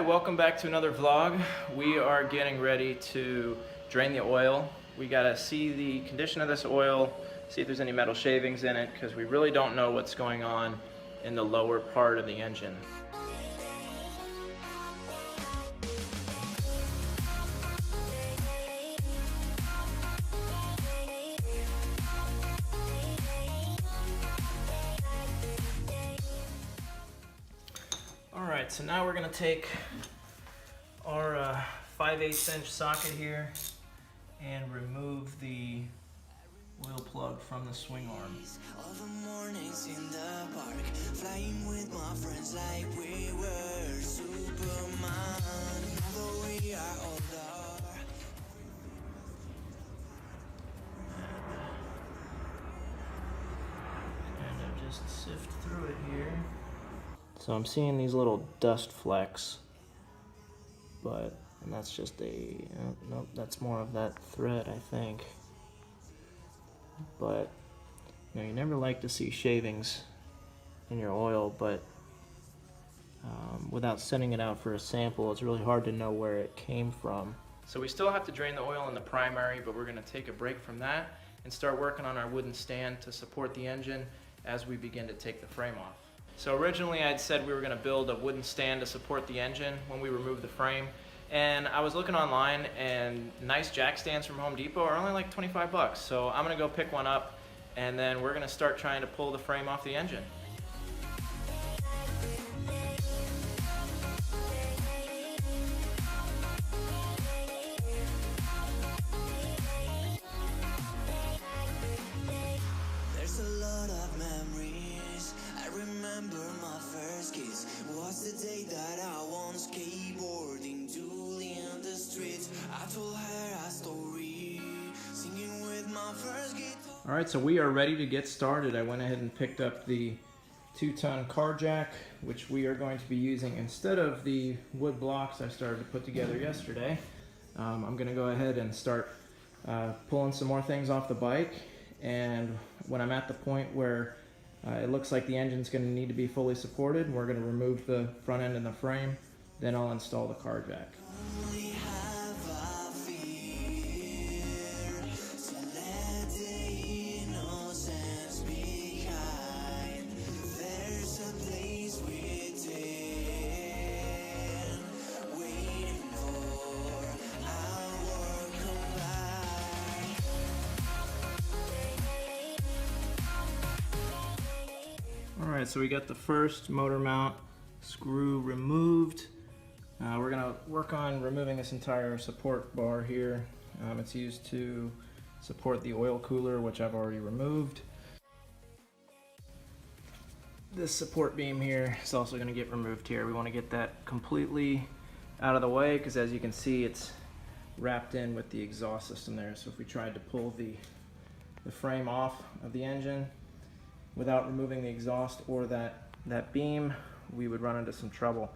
welcome back to another vlog. We are getting ready to drain the oil. We gotta see the condition of this oil, see if there's any metal shavings in it, because we really don't know what's going on in the lower part of the engine. Alright, so now we're going to take our 5/8 inch socket here and remove the oil plug from the swing arm. All the mornings in the park, flying with my friends like we were Superman, although we are older. Kind of just sift through it here. So I'm seeing these little dust flecks, and that's just nope, that's more of that thread, I think. But you never like to see shavings in your oil, but without sending it out for a sample, it's really hard to know where it came from. So we still have to drain the oil in the primary, but we're going to take a break from that and start working on our wooden stand to support the engine as we begin to take the frame off. So originally I'd said we were going to build a wooden stand to support the engine when we remove the frame, and I was looking online and nice jack stands from Home Depot are only like 25 bucks. So I'm going to go pick one up and then we're going to start trying to pull the frame off the engine. There's a lot of memories. I remember my first kiss was the day that I went skateboarding, Julie in the streets. I told her a story, singing with my first guitar. Alright, so we are ready to get started. I went ahead and picked up the 2-ton car jack, which we are going to be using instead of the wood blocks I started to put together yesterday. I'm going to go ahead and start pulling some more things off the bike, and when I'm at the point where it looks like the engine's going to need to be fully supported, we're going to remove the front end and the frame, then I'll install the car jack. Only have a fear to let the innocence behind. There's a place within, waiting for our work combined. Alright, so we got the first motor mount screw removed. We're going to work on removing this entire support bar here. It's used to support the oil cooler, which I've already removed. This support beam here is also going to get removed here. We want to get that completely out of the way because, as you can see, it's wrapped in with the exhaust system there. So if we tried to pull the frame off of the engine without removing the exhaust or that beam, we would run into some trouble.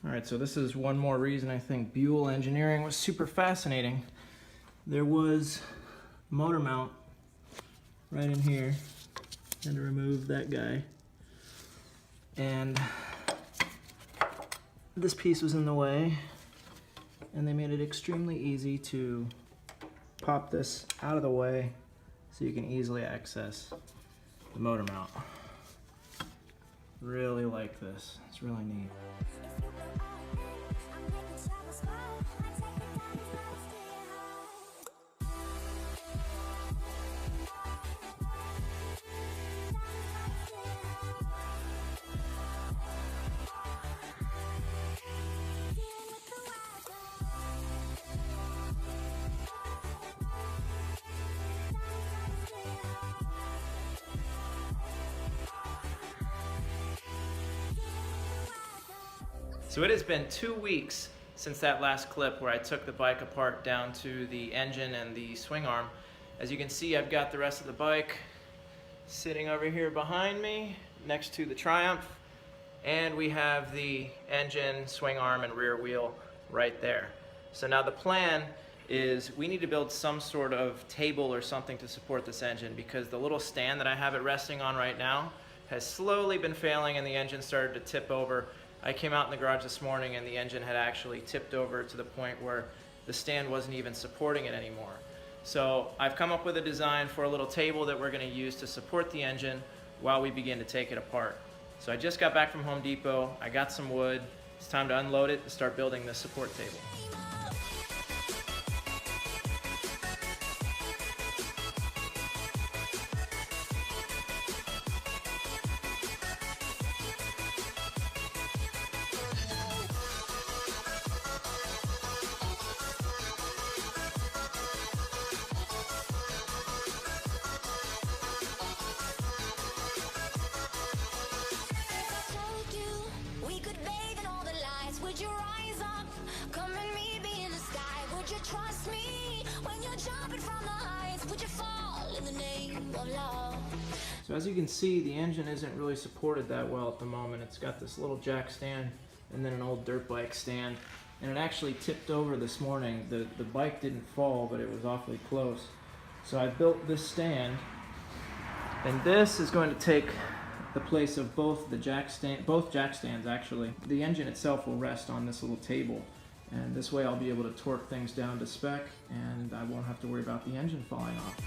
Alright, so this is one more reason I think Buell engineering was super fascinating. There was a motor mount right in here, and to remove that guy. And this piece was in the way, and they made it extremely easy to pop this out of the way so you can easily access the motor mount. Really like this, it's really neat. So it has been 2 weeks since that last clip where I took the bike apart down to the engine and the swing arm. As you can see, I've got the rest of the bike sitting over here behind me next to the Triumph, and we have the engine, swing arm, and rear wheel right there. So now the plan is we need to build some sort of table or something to support this engine, because the little stand that I have it resting on right now has slowly been failing and the engine started to tip over. I came out in the garage this morning and the engine had actually tipped over to the point where the stand wasn't even supporting it anymore. So I've come up with a design for a little table that we're going to use to support the engine while we begin to take it apart. So I just got back from Home Depot, I got some wood, it's time to unload it and start building this support table. Would you rise up? Come and meet me in the sky. Would you trust me when you're jumping from the heights? Would you fall in the name of love? So as you can see, the engine isn't really supported that well at the moment. It's got this little jack stand and then an old dirt bike stand. And it actually tipped over this morning. The bike didn't fall, but it was awfully close. So I built this stand, and this is going to take the place of both jack stands actually. The engine itself will rest on this little table, and this way I'll be able to torque things down to spec and I won't have to worry about the engine falling off.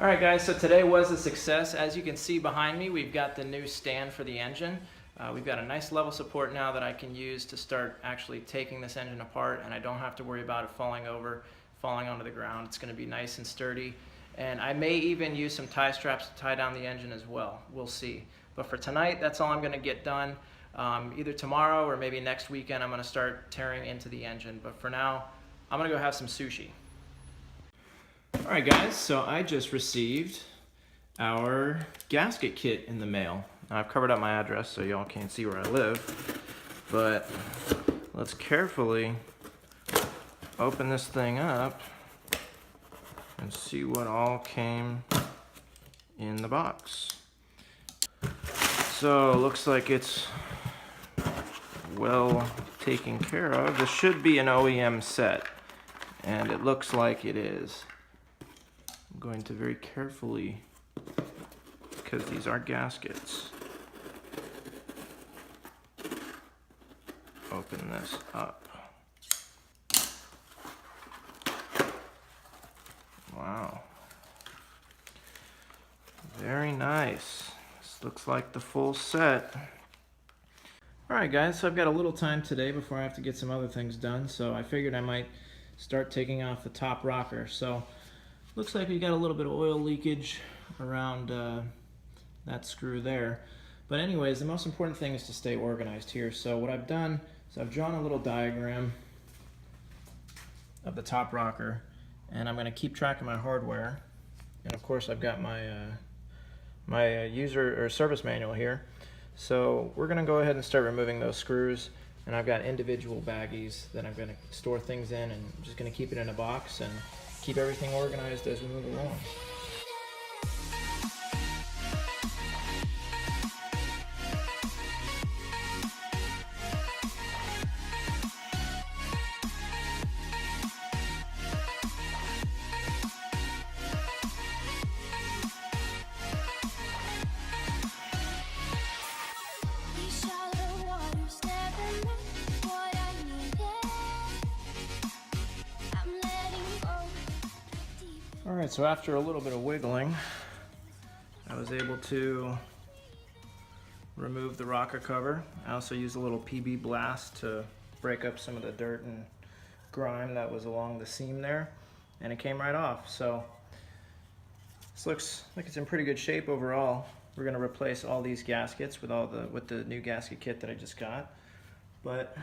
Alright guys, so today was a success. As you can see behind me, we've got the new stand for the engine. We've got a nice level support now that I can use to start actually taking this engine apart, and I don't have to worry about it falling over, falling onto the ground. It's going to be nice and sturdy. And I may even use some tie straps to tie down the engine as well. We'll see. But for tonight, that's all I'm going to get done. Either tomorrow or maybe next weekend I'm going to start tearing into the engine. But for now, I'm going to go have some sushi. Alright guys, so I just received our gasket kit in the mail. Now, I've covered up my address so y'all can't see where I live, but let's carefully open this thing up and see what all came in the box. So, looks like it's well taken care of. This should be an OEM set, and it looks like it is. I'm going to very carefully, because these are gaskets, open this up. Wow. Very nice. This looks like the full set. Alright guys, so I've got a little time today before I have to get some other things done, so I figured I might start taking off the top rocker. So looks like we got a little bit of oil leakage around that screw there. But anyways, the most important thing is to stay organized here. So what I've done is I've drawn a little diagram of the top rocker, and I'm going to keep track of my hardware. And of course I've got my my user or service manual here. So we're going to go ahead and start removing those screws, and I've got individual baggies that I'm going to store things in, and I'm just going to keep it in a box and keep everything organized as we move along. Alright, so after a little bit of wiggling, I was able to remove the rocker cover. I also used a little PB blast to break up some of the dirt and grime that was along the seam there, and it came right off. So this looks like it's in pretty good shape overall. We're going to replace all these gaskets with the new gasket kit that I just got. but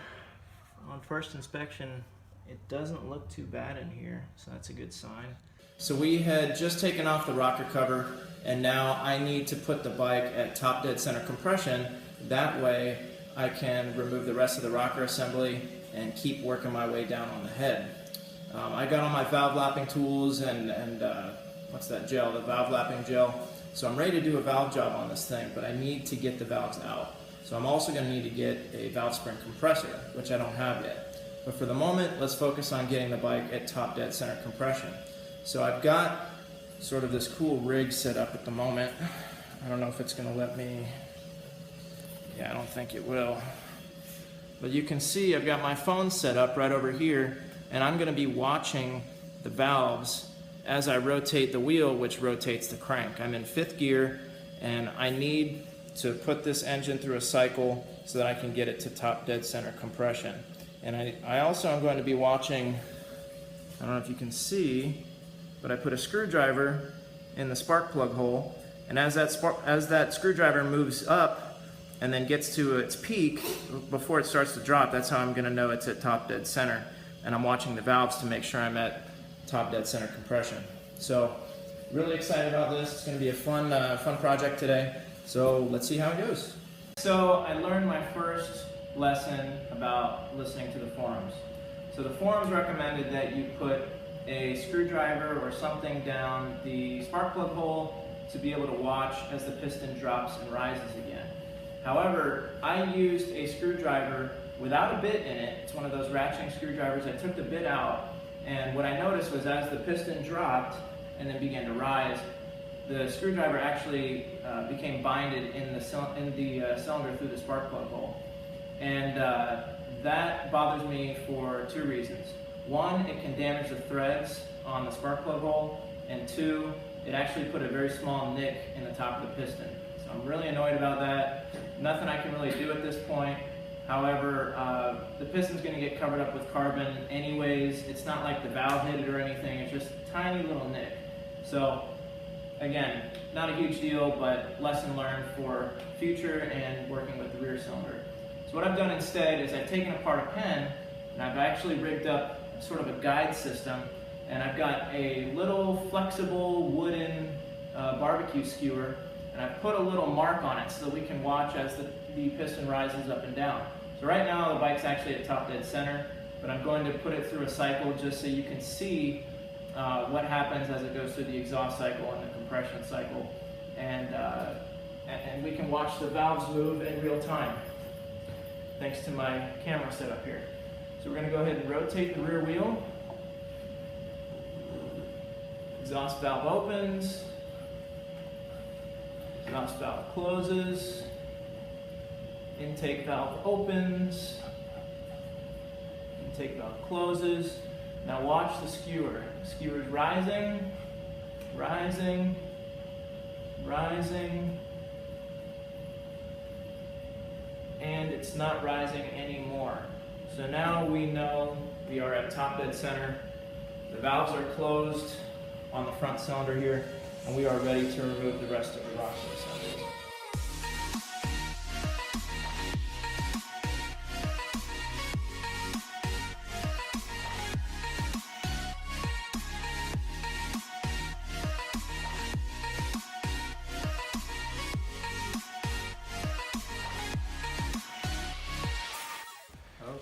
on first inspection, it doesn't look too bad in here, so that's a good sign. So we had just taken off the rocker cover, and now I need to put the bike at top dead center compression. That way I can remove the rest of the rocker assembly and keep working my way down on the head. I got all my valve lapping tools and what's that gel, the valve lapping gel. So I'm ready to do a valve job on this thing, but I need to get the valves out. So I'm also going to need to get a valve spring compressor, which I don't have yet. But for the moment, let's focus on getting the bike at top dead center compression. So I've got sort of this cool rig set up at the moment. I don't know if it's going to let me, yeah, I don't think it will. But you can see I've got my phone set up right over here, and I'm going to be watching the valves as I rotate the wheel, which rotates the crank. I'm in 5th gear, and I need to put this engine through a cycle so that I can get it to top dead center compression. And I also am going to be watching, I don't know if you can see, but I put a screwdriver in the spark plug hole, and as that screwdriver moves up and then gets to its peak before it starts to drop, that's how I'm going to know it's at top dead center. And I'm watching the valves to make sure I'm at top dead center compression. So really excited about this. It's going to be a fun project today. So let's see how it goes. So I learned my first lesson about listening to the forums. So the forums recommended that you put a screwdriver or something down the spark plug hole to be able to watch as the piston drops and rises again. However, I used a screwdriver without a bit in it. It's one of those ratcheting screwdrivers. I took the bit out, and what I noticed was as the piston dropped and then began to rise, the screwdriver actually became binded in the cylinder through the spark plug hole. And that bothers me for 2 reasons. One, it can damage the threads on the spark plug hole, and 2, it actually put a very small nick in the top of the piston. So I'm really annoyed about that. Nothing I can really do at this point. However, the piston's going to get covered up with carbon anyways. It's not like the valve hit it or anything, it's just a tiny little nick. So again, not a huge deal, but lesson learned for future and working with the rear cylinder. So what I've done instead is I've taken apart a pen, and I've actually rigged up sort of a guide system, and I've got a little flexible wooden barbecue skewer, and I've put a little mark on it so that we can watch as the piston rises up and down. So right now the bike's actually at top dead center, but I'm going to put it through a cycle just so you can see what happens as it goes through the exhaust cycle and the compression cycle, and we can watch the valves move in real time thanks to my camera setup here. So we're going to go ahead and rotate the rear wheel. Exhaust valve opens, exhaust valve closes, intake valve opens, intake valve closes. Now watch the skewer. The skewer's rising, rising, rising, and it's not rising anymore. So now we know we are at top dead center. The valves are closed on the front cylinder here, and we are ready to remove the rest of the rocker assembly.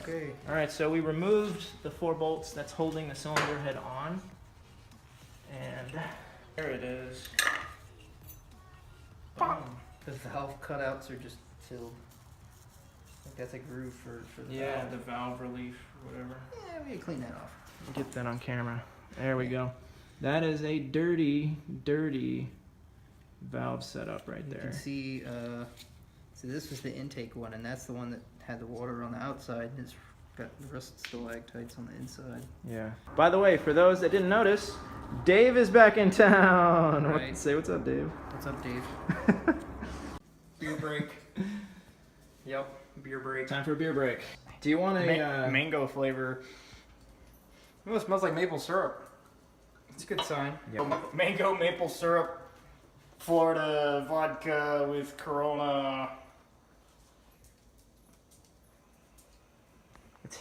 Okay. All right, so we removed the 4 bolts that's holding the cylinder head on, and there it is. Boom. The valve cutouts are just filled. I think that's a groove for the Yeah, valve. the valve relief, or whatever. Yeah, we can clean that off. Get that on camera. There we go. That is a dirty, dirty valve setup right You there. can see, so this was the intake one, and that's the one that had the water on the outside, and it's got rust stalactites on the inside. Yeah. By the way, for those that didn't notice, Dave is back in town. Right. Say what's up, Dave. What's up, Dave? Beer break. Yep, beer break. Time for a beer break. Do you want a Mango flavor. Oh, it smells like maple syrup. It's a good sign. Yep. Mango, maple syrup, Florida vodka with Corona.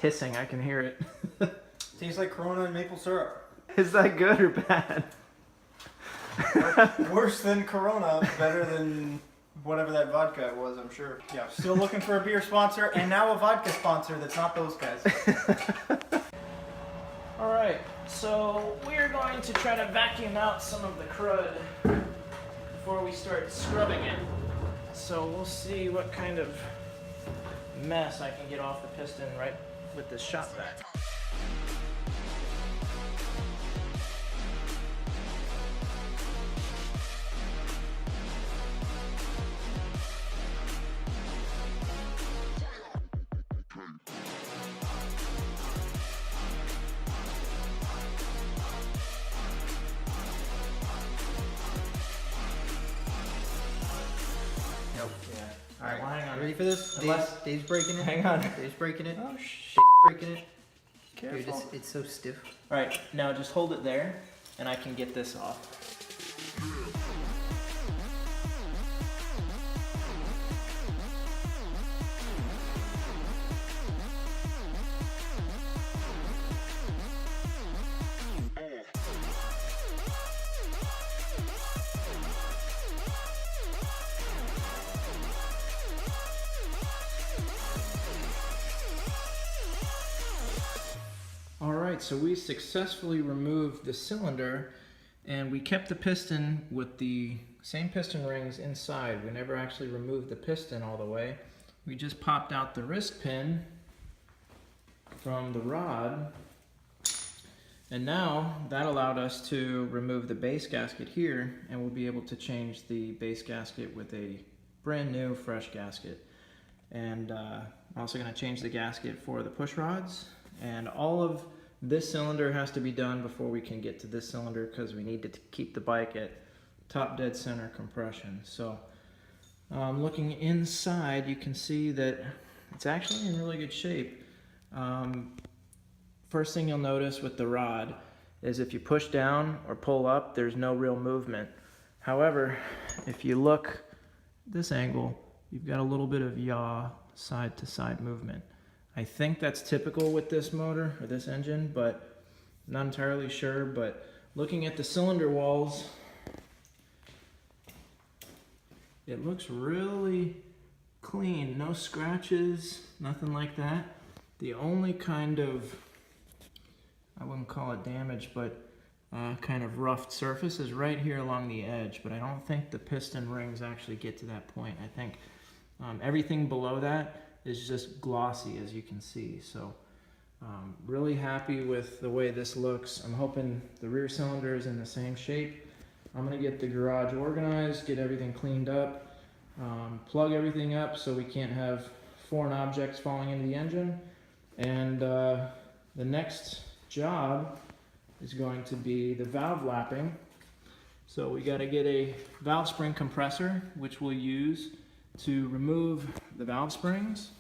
hissing. I can hear it. Tastes like Corona and maple syrup. Is that good or bad? Worse than Corona, better than whatever that vodka was, I'm sure. Yeah, still looking for a beer sponsor, and now a vodka sponsor that's not those guys. All right, so we're going to try to vacuum out some of the crud before we start scrubbing it. So we'll see what kind of mess I can get off the piston right with this shop vac. All right, Well, hang on. ready for this? Unless- Dave's breaking it. Hang on. Dave's breaking it. Oh shit! Dave's breaking it. Dude, Careful. it's so stiff. All right, now just hold it there, and I can get this off. All right, so we successfully removed the cylinder, and we kept the piston with the same piston rings inside. We never actually removed the piston all the way. We just popped out the wrist pin from the rod, and now that allowed us to remove the base gasket here, and we'll be able to change the base gasket with a brand new fresh gasket. And I'm also going to change the gasket for the push rods. And all of this cylinder has to be done before we can get to this cylinder, because we need to keep the bike at top dead center compression. So looking inside, you can see that it's actually in really good shape. First thing you'll notice with the rod is if you push down or pull up, there's no real movement. However, if you look this angle, you've got a little bit of yaw side to side movement. I think that's typical with this motor or this engine, but I'm not entirely sure. But looking at the cylinder walls, it looks really clean. No scratches, nothing like that. The only kind of, I wouldn't call it damage, but kind of roughed surface is right here along the edge. But I don't think the piston rings actually get to that point. I think everything below that is just glossy, as you can see. So really happy with the way this looks. I'm hoping the rear cylinder is in the same shape. I'm gonna get the garage organized, get everything cleaned up, plug everything up so we can't have foreign objects falling into the engine. And the next job is going to be the valve lapping. So we gotta get a valve spring compressor, which we'll use to remove the valve springs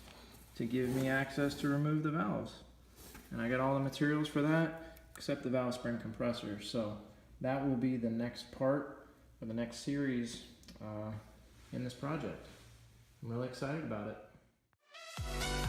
to give me access to remove the valves. And I got all the materials for that except the valve spring compressor. So that will be the next part or the next series in this project. I'm really excited about it.